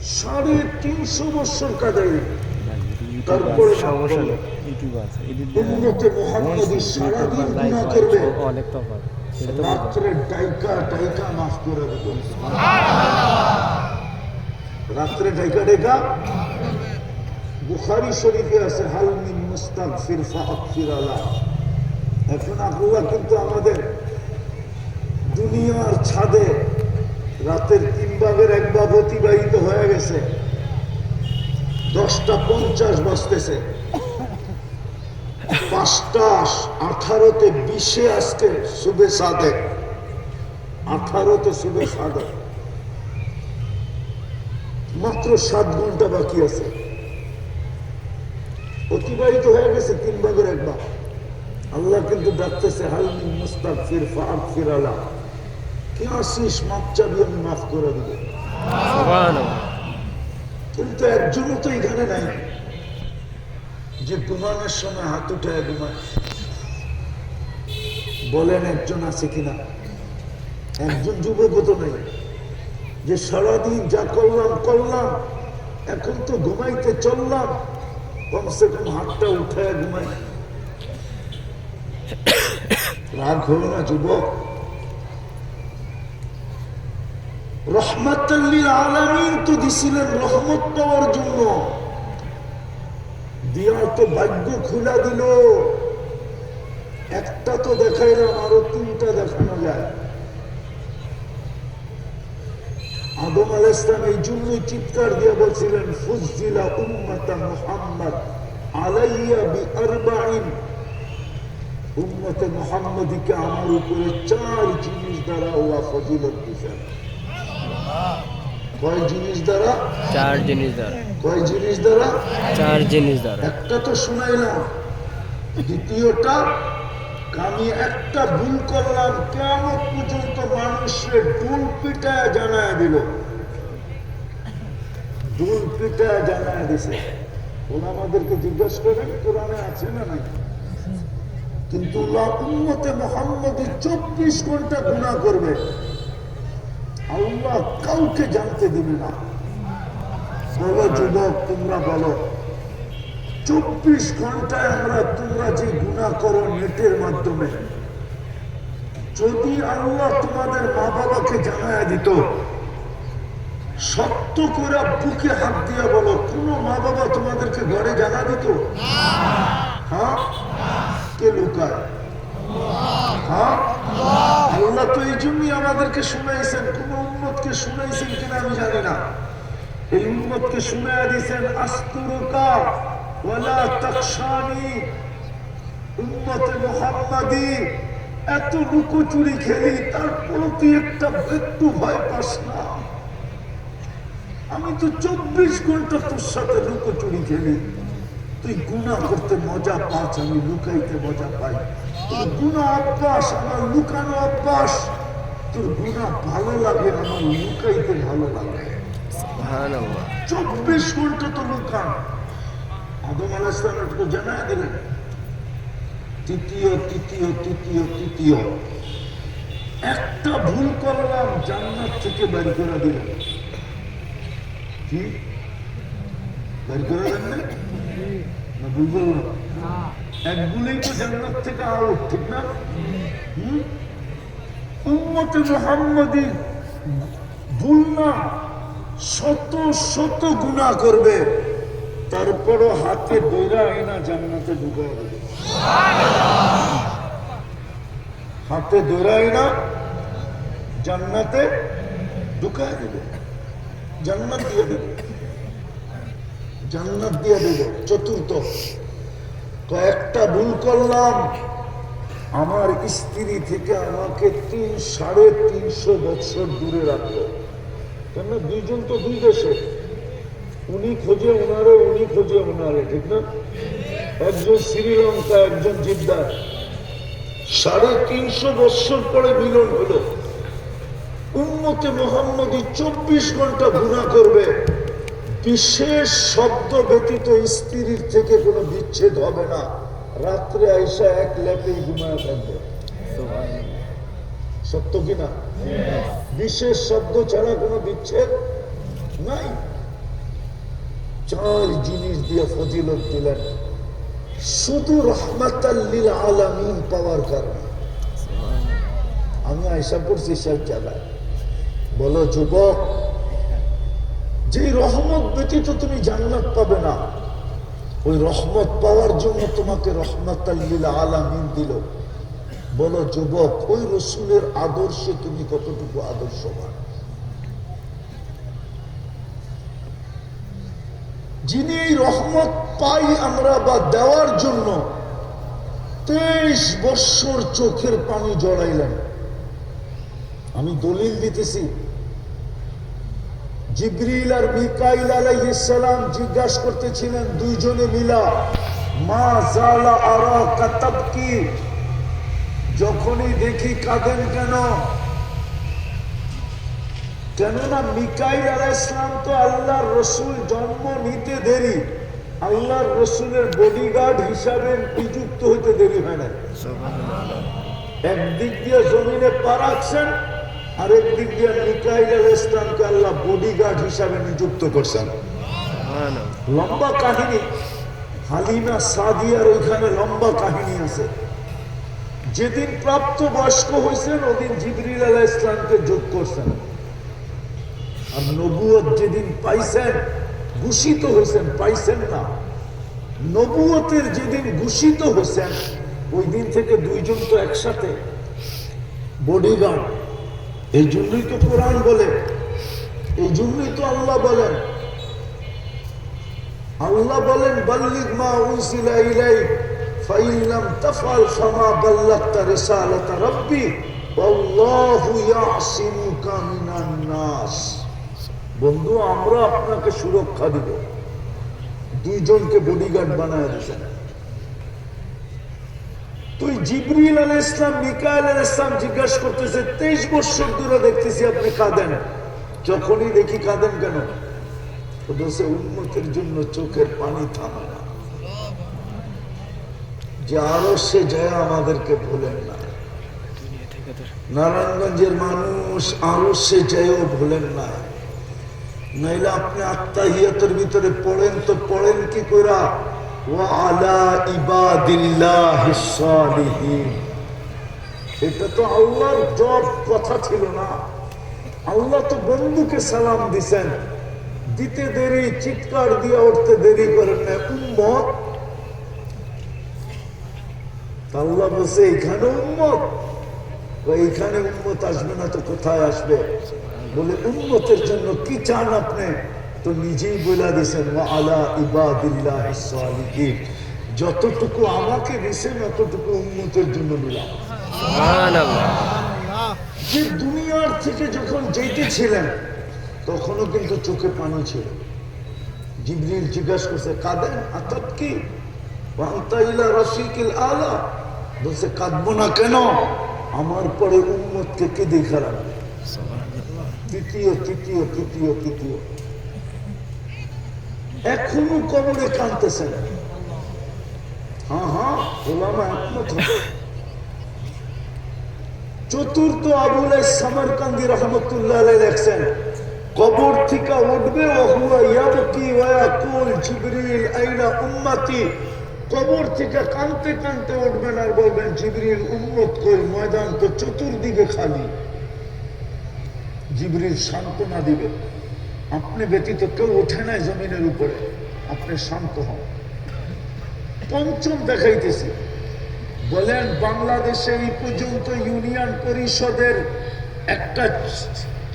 350 বছর কাদাই, তারপরে উম্মতে মুহাম্মদী সারাদিন গুনাহ করবে, রাত্রে ডাইকা ডাইকা মাফ করে দেবে। রাত্রে ডাইকা ডাইকা, বুখারী শরীফে আছে হাল মিন মুস্তাগফির ফাগফির আলা। এখন আল্লাহ কিন্তু আমাদের দুনিয়ার ছাদে রাতের 3 ভাগের 1 ভাগ অতিবাহিত হয়ে গেছে, 10:50 বাজতেছে, 5:18 20 আজকে সুবে সাদেক, 18 সুবে সাদেক, মাত্র 7 ঘন্টা বাকি আছে, অতিবাহিত হয়ে গেছে 3 ভাগের 1 ভাগ। আল্লাহ কিন্তু ডাকতেছে হাল মিন মুস্তাগফির ফাগফির আলা, কি আসিস মাপ চাবি আমি মাফ করে দিব। কিন্তু একজনও তো এখানে নাই যে ঘুমানোর সময় হাত উঠায় ঘুমায়। বলেন একজন আছে কিনা? একজন যুবক তো নাই যে সারাদিন যা করলাম করলাম, এখন তো ঘুমাইতে চললাম, কমসে কম হাতটা উঠায় ঘুমাই। রাগ হলো না যুবক? রহমাতুল লিল আলামিন তো দিছিলেন রহমত পাওয়ার জন্য, দিয়া তো ভাগ্য খুলে দিল। একটা তো দেখাইলাম, আরো 3টা দেখানো যায়। আদম আলাইহিস সালাম এই জন্যই চিৎকার দিয়ে বলছিলেন ফুজ্জিলা উম্মাতা মুহাম্মদ আলাইয়া বিআরবাইন, উম্মতে মুহাম্মদীকে আমার উপরে 4 জিনিস দ্বারা আল্লাহ ফজিলত দিয়েছেন। কয় জিনিস দ্বারা? 4 জিনিস দ্বারা। কয় জিনিস দ্বারা? 4 জিনিস দ্বারা। একটা তো শুনাইলাম, দ্বিতীয়টা আমি একটা ভুল করলাম, কিয়ামত পর্যন্ত মানুষের ডুল পিটায় জানায় দিল, ডুল পিটায় জানায় দিছে। ওরা আমাদেরকে জিজ্ঞাসা করেন কোরআনে আছে না নাই, কিন্তু উম্মতে মুহাম্মদী 24 ঘন্টা গুনাহ করবে, আল্লাহ কাউকে জানতে দিবে না। বলো যুবক, তোমরা বলো, 24 ঘন্টায় তোমরা যে গুনাহ করো নেটের মাধ্যমে, যদি আল্লাহ তোমাদের মা বাবাকে জানায় দিত, সত্য করে বুকে হাত দিয়ে বলো, কোন মা বাবা তোমাদেরকে ঘরে জানা দিত? হ্যাঁ, কে লুকায়? হ্যাঁ, আল্লাহ তো এই জন্যই আমাদেরকে শুনাইছেন। কোন উম্মতকে শুনাইছেন কিনা আমি জানি না, এই উম্মতকে শুনাইয়া দিয়েছেন আস্তুরুকা ওয়ালা তাকশানি। উম্মতে মুহাম্মাদী এত লুকোচুরি খেলি, তারপরও তুই একটু ভয় পাস না? আমি তো 24 ঘন্টা তোর সাথে লুকোচুরি খেলি, তুই গুনাহ করতে মজা পাস, আমি লুকাইতে মজা পাই। তোর গুনাহ অভ্যাস, আমার লুকানো অভ্যাস। তোর গুনাহ ভালো লাগে, আমার লুকাইতে ভালো লাগে। সুবহানাল্লাহ। 24 ঘন্টা তো লুকান। আদম আলাইহিস সালাম তো জানায় দিলেন, তৃতীয় একটা ভুল করলাম, জান্নাত থেকে বের করে দিলেন। কি বের করে দেন না? ভুল করলাম, এক ভুলেই তো জান্নাত থেকে আউট, ঠিক না? উম্মতে মুহাম্মাদী ভুল না, শত শত গুনাহ করবে, তারপরও হাতে দইরা এনা জান্নাতে ঢুকায় দেবে। হাতে দইরা এনা জান্নাতে ঢুকায় দেবে, জান্নাত দিয়ে দেবে, জান্নাত দিয়ে দেবে। চতুর্থ, কয়েকটা ভুল করলাম, আমার স্ত্রী থেকে আমাকে 350 বছর দূরে রাখলো। কেন? 2 জন তো 2 দেশে, উনি খোঁজে ওনারে, উনি খোঁজে ওনারে, ঠিক না? একজন শ্রীলঙ্কা, একজন জিদ্দা, 350 বছর পরে মিলন হলো। উম্মতে মুহাম্মাদী 24 ঘন্টা গুনাহ করবে, বিশেষ শব্দ ব্যতীত স্ত্রীর থেকে কোনো বিচ্ছেদ হবে না। রাত্রে আইসা এক লেপেই ঘুমায় থাকবে। সত্য কিনা? বিশেষ শব্দ ছাড়া কোনো বিচ্ছেদ নাই। চার জিনিস দিয়ে ফজিলত দিলেন শুধু রহমাতাল লিল আলামিন পাওয়ার কারণে। আমি আশা করছি সব জায়গায় বলো যুবক, যে রহমত ব্যতীত তুমি জান্নাত পাবে না, ওই রহমত পাওয়ার জন্য তোমাকে রহমাতাল লিল আলামিন দিল। বলো যুবক, ওই রসুলের আদর্শে তুমি কতটুকু আদর্শবান? যিনি এই রহমত পাই আমরা বা দেওয়ার জন্য 23 বৎসর চোখের পানি জড়াইলেন। আমি দলিল দিতেছি, জিবরিল আর মিকাইল আলাইহিস সালাম জিজ্ঞাসা করতেছিলেন দুইজনে মিলা, মা জালা আরাকা তাবকি, যখনই দেখি কাঁদেন কেন? কেননা মিকাইল আলাইহিস সালাম তো আল্লাহর রসুল জন্ম নিতে দেরি, আল্লাহর রসুলের বডিগার্ড হিসাবে নিযুক্ত হইতে দেরি হয় না। একদিক দিয়ে জমিনে পা রাখছেন, আরেক দিক দিয়ে মিকাইল আলাইহিস সালামকে আল্লাহ বডিগার্ড হিসাবে নিযুক্ত করছেন। লম্বা কাহিনী, হালিমা সাদিয়ার ওইখানে লম্বা কাহিনী আছে। যেদিন প্রাপ্ত বয়স্ক হয়েছেন ওদিন জিবরিল আলাইহিস সালামকে যোগ করছেন, আর নবুয়ত যেদিন পাইছেন, ঘোষিত হয়েছেন, পাইছেন না, নবুয়তের যেদিন ঘোষিত হয়েছেন ওই দিন থেকে দুইজন তো একসাথে বডিগার্ড। এই জন্যই তো কোরআন বলে, এই জন্যই তো আল্লাহ বলেন, আল্লাহ বলেন বাল্লিগ মা উনসিলা ইলাইক ফাইন লাম তাফআল ফামা বাল্লাগতা রিসালাতা রাব্বি ওয়াল্লাহু ইয়াসিমুকা মিনান নাস। বন্ধু, আমরা আপনাকে সুরক্ষা দিব, দুইজনকে বডিগার্ড বানায় দিয়েছেন। তুই জিবরিল আলাইহিস সালাম মিকাইল আলাইহিস সালাম জিজ্ঞাসা করতেছে 23 বছর ধরে দেখতেছি আপনি কাঁদেন, যখনই দেখি কাঁদেন কেন? তো বলছে উম্মতের জন্য চোখের পানি থামে না, যে আরো সে যায় আমাদেরকে ভুলেন না। নারায়ণগঞ্জের মানুষ আরো সে যায়ও ভুলেন না, নাইলে আপনি আত্মাহিয়াতের ভিতরে পড়েন তো পড়েন কি কইরা ওয়া আলা ইবাদিল্লাহিস সালিহিন। এটা তো আল্লাহর জব কথা ছিল না, আল্লাহ তো বন্ধুকে সালাম দিছেন, দিতে দেরি, চিৎকার দিয়ে উঠতে দেরি করেন না, উম্মত। আল্লাহ বলছে এইখানে উম্মত, এইখানে উম্মত আসবে না তো কোথায় আসবে? বলে উম্মতের জন্য কি চান আপনি? তো নিজেই বলে দিয়েছেন ওয়া আলা ইবাদিল্লাহিস সালিহিন, যতটুকু আমাকে দিয়েছেন অতটুকু উম্মতের জন্য দিলাম। যে দুনিয়ার থেকে যখন যেতেছিলেন তখনও কিন্তু চোখে পানি ছিল। জিবরিল জিজ্ঞাসা করছে কাঁদেন? আতাত কি ওয়া আনতা ইলা রাফিকিল আলা, বলছে কাঁদবো না কেন, আমার পরে উম্মতকে কে দেখা রাখবে? তৃতীয় তৃতীয় তৃতীয় তৃতীয়, এখনো কবরে কাঁদতেছেন। হ্যাঁ, ওলামা একমত হবে। চতুর্থ আবুল সামরকান্দি রহমতুল্লাহ আলাইহি লেখছেন, কবর থেকে উঠবে ওয়া হুয়া ইয়াবকি ওয়া ইয়াকুল জিবরিল আইনা উম্মতি, কবর থেকে কাঁদতে কাঁদতে উঠবেন আর বলবেন জিবরিল উম্মত কই, ময়দান তো চতুর্দিকে খালি। জিবরিল সান্ত্বনা দিবে, আপনি ব্যতীত কেউ ওঠে নাই জমিনের উপরে, আপনি শান্ত হন। পঞ্চম দেখাইতেছি, বলেন বাংলাদেশে এই পর্যন্ত ইউনিয়ন পরিষদের একটা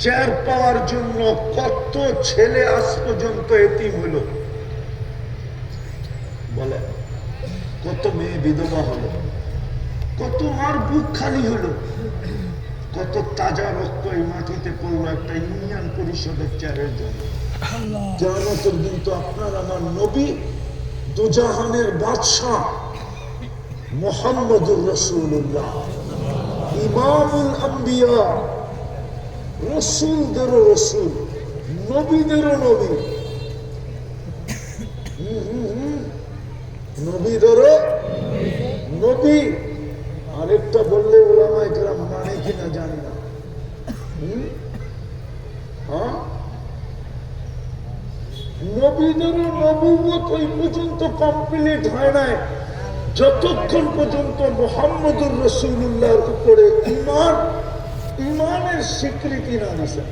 চেয়ার পাওয়ার জন্য কত ছেলে আজ পর্যন্ত এতিম হলো? বলেন কত মেয়ে বিধবা হলো, কত মার বুক খালি হলো, কত তাজা রক্ত এই মাটিতে পড়লো একটা ইউনিয়ন পরিষদের চেয়ারের জন্য। কিয়ামতের দিন তো আপনার আমার নবী দুজাহানের বাদশাহ মুহাম্মদুর রাসূলুল্লাহ, ইমামুল আম্বিয়া, রসুলদেরও রসুল, নবীদেরও নবী, নবীদেরও নবী। আরেকটা বললে ওলামায়ে কেরাম মানে কিনা জানি না। নবীদেরও নবুয়ত ওই পর্যন্ত কমপ্লিট হয় নাই যতক্ষণ পর্যন্ত মুহাম্মদুর রাসূলুল্লাহর উপরে ইমানের স্বীকৃতি না দিছে।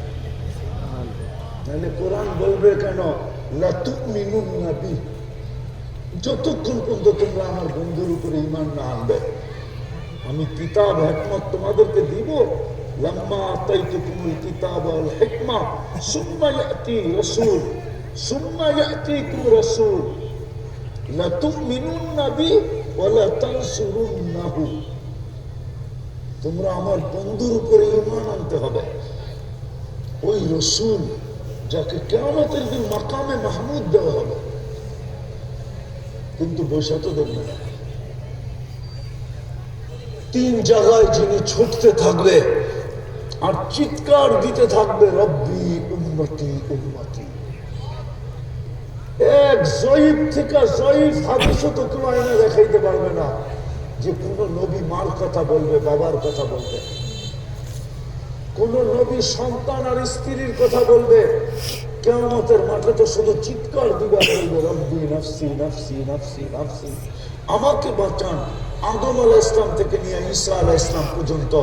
তাহলে কোরআন বলবে কেন লা তুমিনুন্না বিহি, যতক্ষণ পর্যন্ত তোমরা আমার বন্ধুর উপরে ঈমান না আনবে। আমি কিতাব হিকমত তোমাদেরকে দিব, লাম্মা আতাইতুকুমুল কিতাব ওয়াল হিকমা সুম্মা ইয়াতিকুম রাসূল লা তুমিনুন্না বিহি ওয়া লা তানসুরুন্নাহু। তোমরা আমার বন্ধুর উপরে ঈমান আনতে হবে, ওই রাসূল যাকে কিয়ামতের দিন মাকামে মাহমুদ দেওয়া হবে। কিন্তু বৈশাখ দেবে না। তিন জায়গায় যিনি ছুটতে থাকবে আর চিৎকার দিতে থাকবে রব্বি উম্মতি উম্মতি। এক জয়ীফ থেকে জয়ীফ হাদিসও তো কেউ আয়না দেখাইতে পারবে না যে কোন নবী মার কথা বলবে, বাবার কথা বলবে, কোন নবী সন্তান আর স্ত্রীর কথা বলবে। কিয়ামতের মাঠে তো শুধু চিৎকার দিবা বলবে রব্বি নফসি নফসি নফসি নফসি, আমাকে বাঁচান। আদম আলাইহিস সালাম থেকে নিয়ে ঈসা আলাইহিস সালাম পর্যন্ত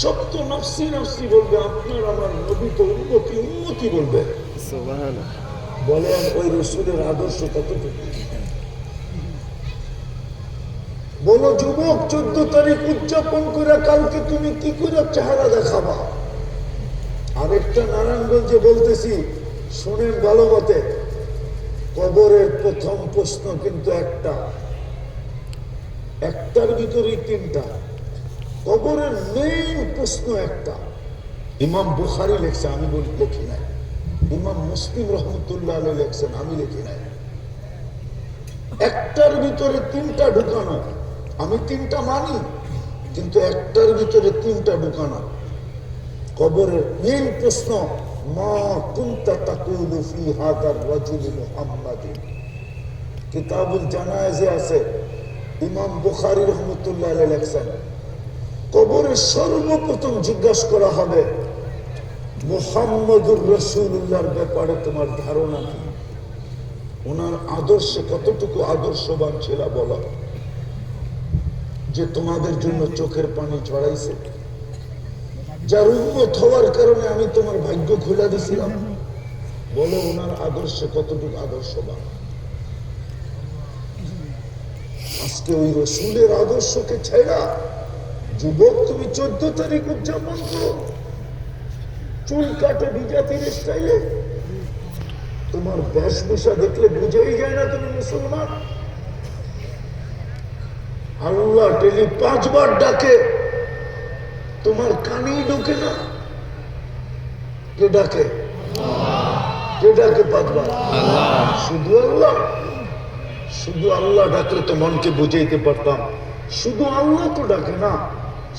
সব তো নফসি নফসি বলবে। আপনার আমার নবী তো উম্মতি উম্মতি বলবে। সুবহানাল্লাহ। বলেন ওই রাসূলের আদর্শ কতটুকু? বলো যুবক, 14 তারিখ উদযাপন করে কালকে তুমি কি করে চেহারা দেখাবা? আরেকটা নারায়ণগঞ্জে বলতেছি, শুনেন ভালো মতে। কবরের প্রথম প্রশ্ন কিন্তু একটার ভিতরেই তিনটা। কবরের মেইন প্রশ্ন একটা। ইমাম বুখারী লেখছে, আমি লিখি নাই। ইমাম মুসলিম রহমতুল্লাহ আলাইহি লেখছেন, আমি লিখি নাই। একটার ভিতরে তিনটা ঢুকানো। আমি তিনটা মানি, কিন্তু একটার ভিতরে তিনটা ঢুকানো। কবরের মেইন প্রশ্ন, মা কুনতা তাকুলু ফি হাদার রাজুল মুহাম্মাদিন। কিতাবুল জানায়েজে আছে, ইমাম বুখারী রহমতুল্লাহ আলাইহি লেখছেন, কবরে সর্বপ্রথম জিজ্ঞাসা করা হবে মুহাম্মদুর রাসূলুল্লাহর ব্যাপারে তোমার ধারণা কি? ওনার আদর্শে কতটুকু আদর্শবান ছিল বলো, যে তোমাদের জন্য চোখের পানি ছড়াইছে, যার উম্মত হওয়ার কারণে আমি তোমার ভাগ্য খুলে দিছিলাম। বলো ওনার আদর্শে কতটুকু আদর্শবান। আজকে ওই রসুলের আদর্শকে ছেড়া যুবক তুমি 14 তারিখ উদযাপন করো, চুল কাটে বিজাতির স্টাইলে। তোমার বেশভূষা দেখলে বুঝেই যায় না তুমি মুসলমান। আল্লাহ ডেলি 5 বার ডাকে, তোমার কানেই ঢোকে না। কে ডাকে? কে ডাকে 5 বার? শুধু আল্লাহ। শুধু আল্লাহ ডাকলে তো মনকে বুঝাইতে পারতাম। শুধু আল্লাহ তো ডাকে না,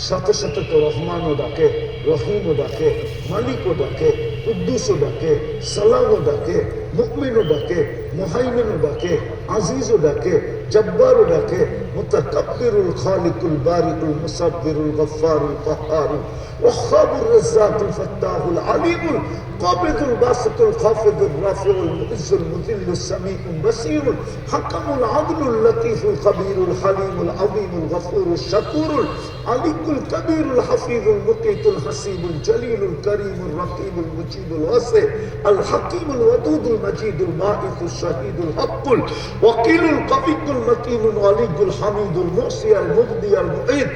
সাথে সাথে তো রহমানও ডাকে, রহিমও ডাকে, মালিকও ডাকে, কুদ্দুসও ডাকে, সালামও ডাকে, মুমিনও ডাকে, মুহাইমিনও ডাকে, আজিজও ডাকে, জব্বারও ডাকে, মুতাকাব্বিরুল খালিকুল বারিকুল মুসাব্বিরুল গফফারুল কাহ্হারুল ওয়াহ্হাবুর রাজ্জাকুল ফাত্তাহুল আলিমুল কাবিদুল বাসিতুল খাফিদুর রাফিউল মুইজ্জুল মুযিল্লুস সামিউল বাসীরুল হাকামুল আদলুল লতীফুল খবীরুল হালিমুল আযীমুল গফুরুশ শাকুরুল আলিকুল কবীরুল হাফিজুল মুকিতুল হাসিবুল জলিলুল করিমুল রকিবুল মুজিবুল ওয়াসি আল হাকিমুল ওয়াদুদুল মজিদুল মাঈতুশ শাহীদুল হক্কুল ওয়াকিলুল কবিয়ুল মতিনুল ওয়ালিয়ুল হামিদুল মুহসি আল মুবদি আল মুঈদ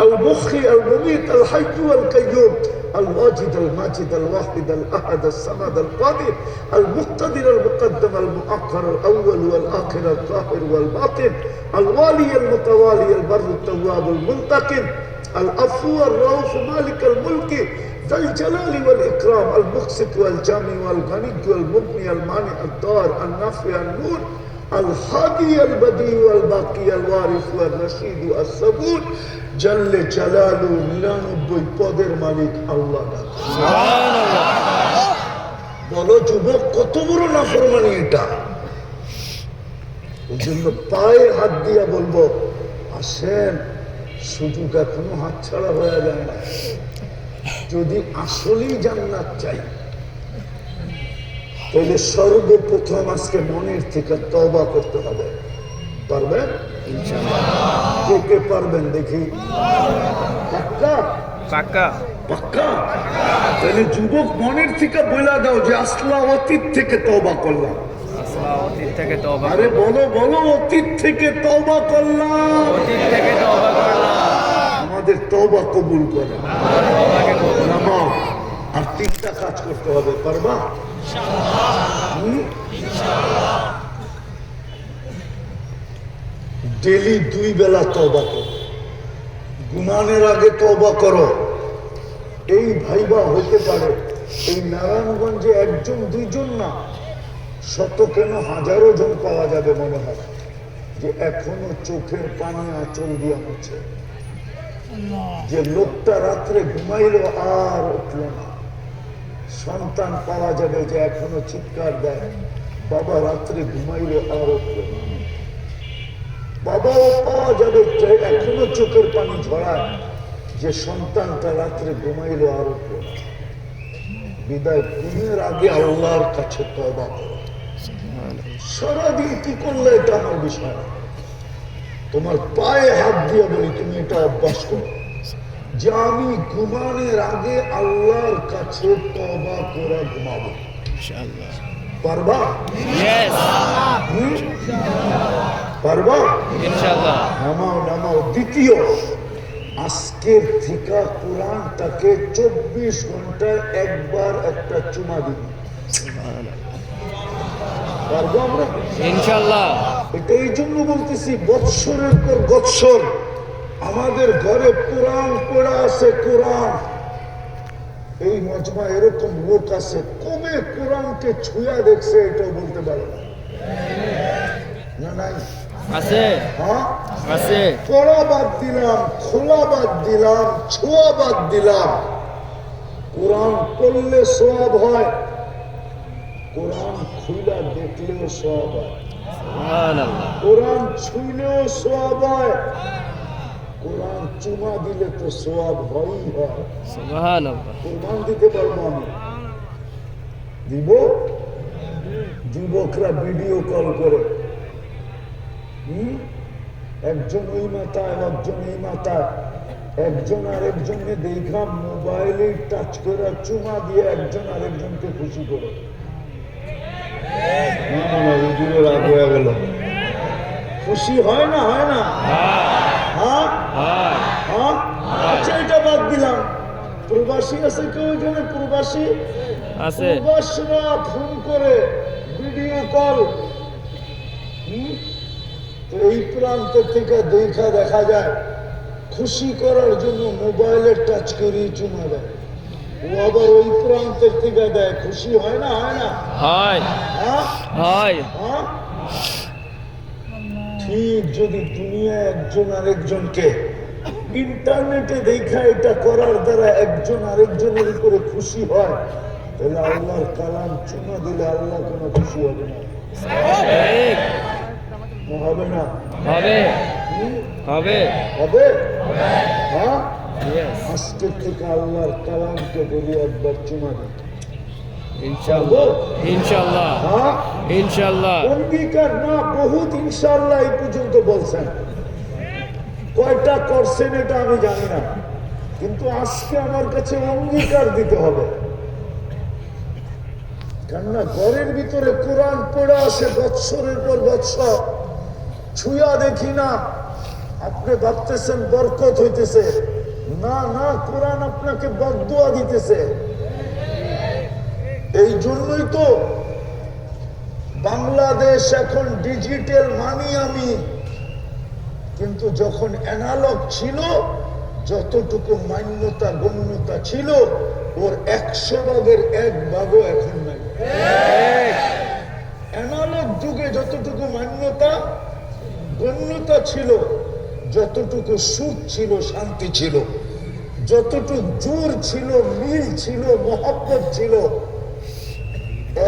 المخي المميت الحي والقيوم الواجد الماجد الواحد الأحد الصمد القادر المقتدر المقدم المؤخر الأول والآخر الظاهر والباطن الوالي المتوالي البر التواب المنتقم العفو الرؤوف مالك الملك ذا الجلال والإكرام المقسط والجامع والغني والمغني المانع الضار النافع النور الهادي البديع الباقي الوارث والرشيد الصبور جل جلاله 99 পদের মালিক আল্লাহ। বলো যুবক কত বড় নাফরমানি এটা। এই জন্য পায়ে হাত দিয়া বলবো, আসেন, সুযোগ এখনো হাতছাড়া হয়ে যায় না। যদি আসলেই জান্নাত চাই, তাহলে সর্বপ্রথম আজকে মনের থেকে তওবা করতে হবে। পারবে? ইনশাআল্লাহ। কে কে পারবেন দেখি? পাক্কা? পাক্কা। পাক্কা? তাহলে যুবক মনের থেকে বলে দাও যে আসলা অতীত থেকে তওবা করলাম। আসসালাম, অতীত থেকে তওবা। আরে বলো বলো, অতীত থেকে তওবা করলাম। অতীত থেকে তওবা করলাম। আমাদের তওবা কবুল করে। তওবাকে কবুল। নামাও। আর 3টা কাজ করতে হবে, পারবা? ডেলি 2 বেলা তওবা করো, ঘুমানোর আগে তওবা করো। এই ভাইবা হতে পারে এই নারায়ণগঞ্জে 1 2 না, শত কেন হাজারো জন পাওয়া যাবে মনে হয় যে এখনো চোখের পানি আঁচল দিয়ে হচ্ছে, যে লোকটা রাত্রে ঘুমাইলো আর উঠল না। সন্তান পাওয়া যাবে যে এখনো চিৎকার দেয়, বাবা রাত্রে ঘুমাইলো আর উঠল না। বাবাও পাওয়া যাবে যে এখনো চোখের পানি ঝরায়, যে সন্তানটা রাত্রে ঘুমাইলো আর উঠল না। বিদায় ঘুমের আগে আল্লাহর কাছে তওবা করো। সারাদিন কি করলে এটা আমার বিষয় না। তোমার পায়ে হাত দিয়ে বলি, তুমি এটা অভ্যাস করো যে আমি ঘুমানোর আগে আল্লাহর কাছে তওবা করে ঘুমাবো। ইনশাআল্লাহ। পারবা? ইয়েস। পারবা? ইনশাআল্লাহ। নামাও নামাও। দ্বিতীয়, আজকের থেকে কোরআনটাকে 24 ঘন্টায় একবার একটা চুমা দিন। পারবো আমরা? ইনশাআল্লাহ। এটা এই জন্য বলতেছি, বৎসরের পর বৎসর আমাদের ঘরে কোরআন পড়া আছে। কোরআন, এই মজমা এরকম লোক আছে কবে কোরআনকে ছুঁয়া দেখছে এটাও বলতে পারে না। না নাই? আছে। হ্যাঁ আছে। পড়া বাদ দিলাম, খোলা বাদ দিলাম, ছোঁয়া বাদ দিলাম। কোরআন পড়লে সওয়াব হয়, কোরআন খুলা দেখলেও সওয়াব হয়, সুবহানাল্লাহ। কোরআন ছুঁলেও সওয়াব হয়, কোরআন চুমা দিলে তো সওয়াব হয়ই হয়। সুবহানাল্লাহ। কোরআন দিতে পারবো আমি? দিব? যুবকরা ভিডিও কল করে, একজন ওই মাথায়, একজন এই মাথায়, একজন আরেকজনকে দেখা মোবাইলে টাচ করে চুমা দিয়ে একজন আরেকজনকে খুশি করে। না না না, হুজুরের রাগ হয়ে গেল। খুশি হয় না? হয় না? হ্যাঁ হ্যাঁ। আচ্ছা, এটা বাদ দিলাম। প্রবাসী আছে কেউ এখানে? প্রবাসী আছে। প্রবাসীরা ফোন করে ভিডিও কল, তো এই প্রান্ত থেকে দেখা যায় খুশি করার জন্য মোবাইলে টাচ করে চুমা দেয়। ও আবার ওই প্রান্তের থেকে দেয়। খুশি হয় না? হয় না? হয়। হ্যাঁ হয়। হ্যাঁ। ঠিক যদি দুনিয়া একজন আরেকজনকে ইন্টারনেটে দেখা এটা করার দ্বারা একজন আরেকজনের উপরে খুশি হয়, তাহলে আল্লাহর কালাম চুমা দিলে আল্লাহ কোনো খুশি হবে না? ঠিক। হবে না? হবে। হবে। হবে? হ্যাঁ। ইয়েস। আজকের থেকে আল্লাহর কালামকে বলি একবার চুমা দিই। ইনশাআল্লাহ। ইনশাআল্লাহ। হ্যাঁ। ইনশাআল্লাহ। অঙ্গীকার না, বহুত ইনশাআল্লাহ এই পর্যন্ত বলছেন। কয়টা করছেন এটা আমি জানি না, কিন্তু আজকে আমার কাছে অঙ্গীকার দিতে হবে। কেননা ঘরের ভিতরে কোরআন পড়ে আসে বৎসরের পর বৎসর, ছুঁয়া দেখি না। আপনি ভাবতেছেন বরকত হইতেছে, না না, কোরআন আপনাকে বদদুয়া দিতেছে। এই জন্যই তো বাংলাদেশ এখন ডিজিটাল মানি আমি, কিন্তু যখন অ্যানালগ ছিল, যতটুকু মান্যতা গণ্যতা ছিল ওর 100 ভাগের 1 ভাগও এখন নাই। অ্যানালগ যুগে যতটুকু মান্যতা গণ্যতা ছিল, যতটুকু সুখ ছিল, শান্তি ছিল, যতটুকু জোর ছিল, মিল ছিল, মহব্বত ছিল,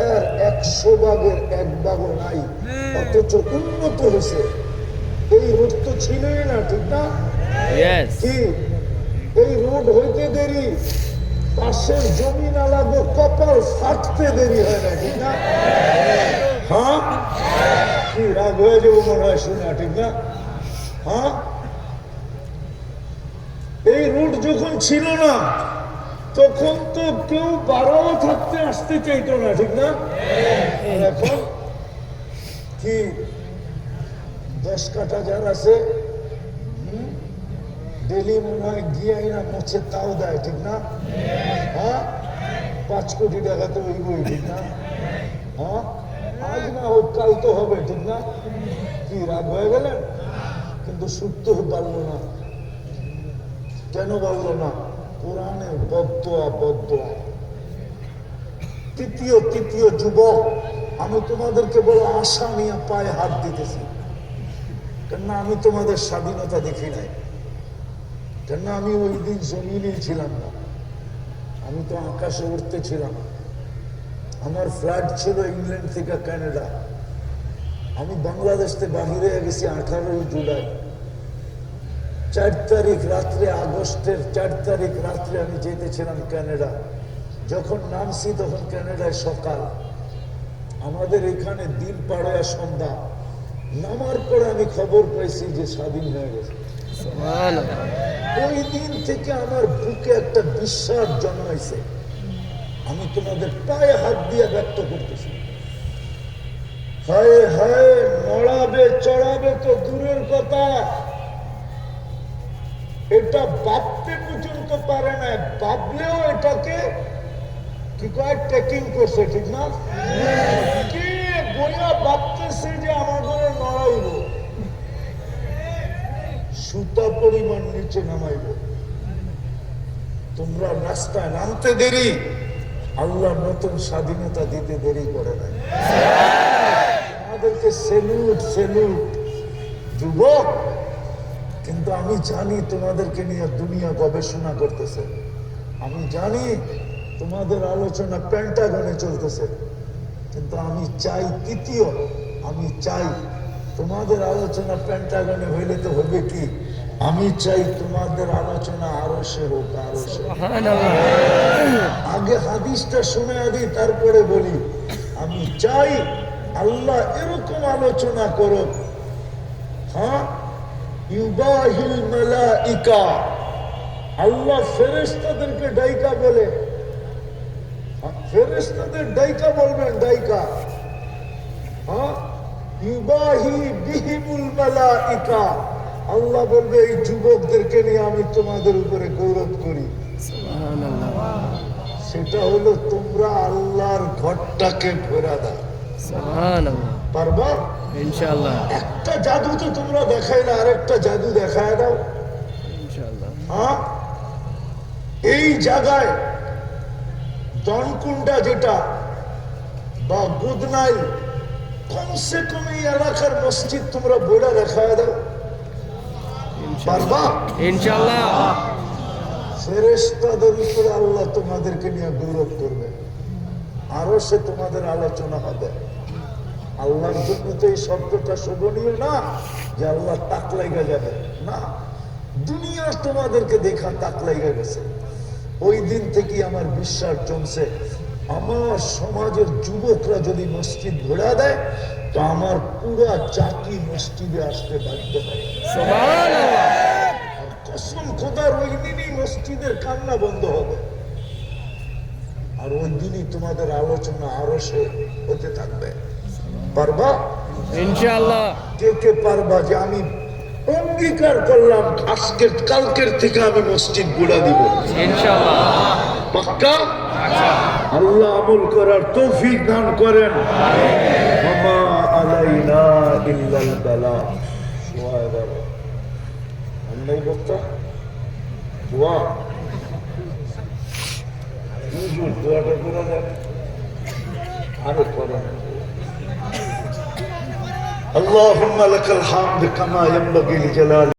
এর 100 ভাগের 1 ভাগও নাই। অথচ উন্নত হয়েছে। এই রোড তো ছিলই না, ঠিক না? ইয়েস। কি এই রোড হইতে দেরি পাশের জমি না লাগো কপাল ফাটতে দেরি হয় না, ঠিক না? হ্যাঁ, কি রাগ হয়ে যাবো মনে হয় শুনে, ঠিক না? হ্যাঁ, এই রুট যখন ছিল না তখন তো কেউ বারো থাকতে আসতে চাইতো না, ঠিক না? আর এখন কি 10 কাঠা যার আছে ডেলি মনে হয় গিয়ে না মোছে তাও দেয়, ঠিক না? হ্যাঁ, 5 কোটি টাকা তো ওই বই, ঠিক না? হ্যাঁ, আজ না হোক কাল তো হবে, ঠিক না? কি রাগ হয়ে গেলেন? কিন্তু শুনতে পারলো না। কেন বললো না? কোরআনে বদদোয়া বদদোয়া। তৃতীয় যুবক, আমি তোমাদেরকে বলো আশা নিয়ে পায়ে হাত দিতেছি, কেননা আমি তোমাদের স্বাধীনতা দেখি নাই, কেননা আমি ওই দিন জমিনেই ছিলাম না, আমি তো আকাশে উঠতে ছিলাম। আমার ফ্লাইট ছিল ইংল্যান্ড থেকে কানাডা। আমি বাংলাদেশ থেকে বাহিরে গেছি 18 জুলাই। 4 তারিখ রাত্রে, আগস্টের 4 তারিখ রাত্রে আমি যেতেছিলাম কানাডা। যখন নামছি তখন কানাডায় সকাল, আমাদের এখানে দিন পাড়ে সন্ধ্যা। নামার পরে আমি খবর পাইছি যে স্বাধীন হয়ে গেছে। ওই দিন থেকে আমার বুকে একটা বিশ্বাস জন্মাইছে। আমি তোমাদের পায়ে হাত দিয়ে ব্যক্ত করতেছি। হায় হায়, নড়াবে চড়াবে তো দূরের কথা, এটা ভাবতে পর্যন্ত পারে না। ভাবলেও এটাকে কি কয় ট্রেকিং করছে, ঠিক না? কে বইয়া ভাবতেছে যে আমাদের নড়াইব, সুতা পরিমাণ নিচে নামাইব। তোমরা রাস্তায় নামতে দেরি, আল্লাহ নতুন স্বাধীনতা দিতে দেরি করে নাই। আমাদেরকে সেলুট সেলুট যুবক। কিন্তু আমি জানি তোমাদেরকে নিয়ে দুনিয়া গবেষণা করতেছে। আমি জানি তোমাদের আলোচনা পেন্টাগনে চলতেছে। কিন্তু আমি চাই আমি চাই তোমাদের আলোচনা পেন্টাগনে হইলে তো হবে কি, আমি চাই তোমাদের আলোচনা আরশে হোক, আরশে। আগে হাদিসটা শুনে আদি তারপরে বলি। আমি চাই আল্লাহ এরকম আলোচনা করো, হ্যাঁ, ইউবাহিল মালাইকা, আল্লাহ ফেরেশতাদেরকে ডাইকা বলে, ফেরেশতাদের ডাইকা বলবেন, ডাইকা, হ্যাঁ, ইউবাহি বিহিমুল মালাইকা, আল্লাহ বলবে এই যুবকদেরকে নিয়ে আমি তোমাদের উপরে গৌরব করি। সেটা হলো তোমরা আল্লাহর ঘরটাকে ঘোরা দাও। পারবা? ইনশাআল্লাহ। একটা জাদু তো তোমরা দেখাই না, আরেকটা জাদু দেখায় দাও। ইনশাআল্লাহ। হ্যাঁ, এই জায়গায় দনকুন্ডা যেটা বা গুদনাইল, কমসে কম এই এলাকার মসজিদ তোমরা বইটা দেখায় দাও। পারবা? ইনশাআল্লাহ। ফেরেশতাদের উপরে আল্লাহ তোমাদেরকে নিয়ে গৌরব করবে, আরো সে তোমাদের আলোচনা হবে। আল্লাহর জন্য তো এই শব্দটা শোভনীয় না যে আল্লাহ তাক লাগা যাবে না। দুনিয়া তোমাদেরকে দেখা তাক লাগা গেছে। ওই দিন থেকে আমার বিশ্বাস জমছে, আমার সমাজের যুবকরা যদি মসজিদ ঘোরা দেয় তো আমার পুরা জাতি মসজিদে আসতে বাধ্য হবে। কসম খোদার, ওই দিনই মসজিদের কান্না বন্ধ হবে, আর ওই দিনই তোমাদের আলোচনা আরো সে হতে থাকবে। পারবা? ইনশাআল্লাহ। কে কে পারবা যে আমি অঙ্গীকার করলাম আজকের কালকের থেকে আমি মসজিদ গুড়া দিব? ইনশাআল্লাহ। পাক্কা? আল্লাহ আমল করার তৌফিক দান করেন। ওমা আলাইনা ইল্লাল বালাগ। আল্লাহ বক্তা দোয়া, হুজুর দোয়াটা করে দেন, আরো করেন। اللهم لك الحمد كما ينبغي لجلال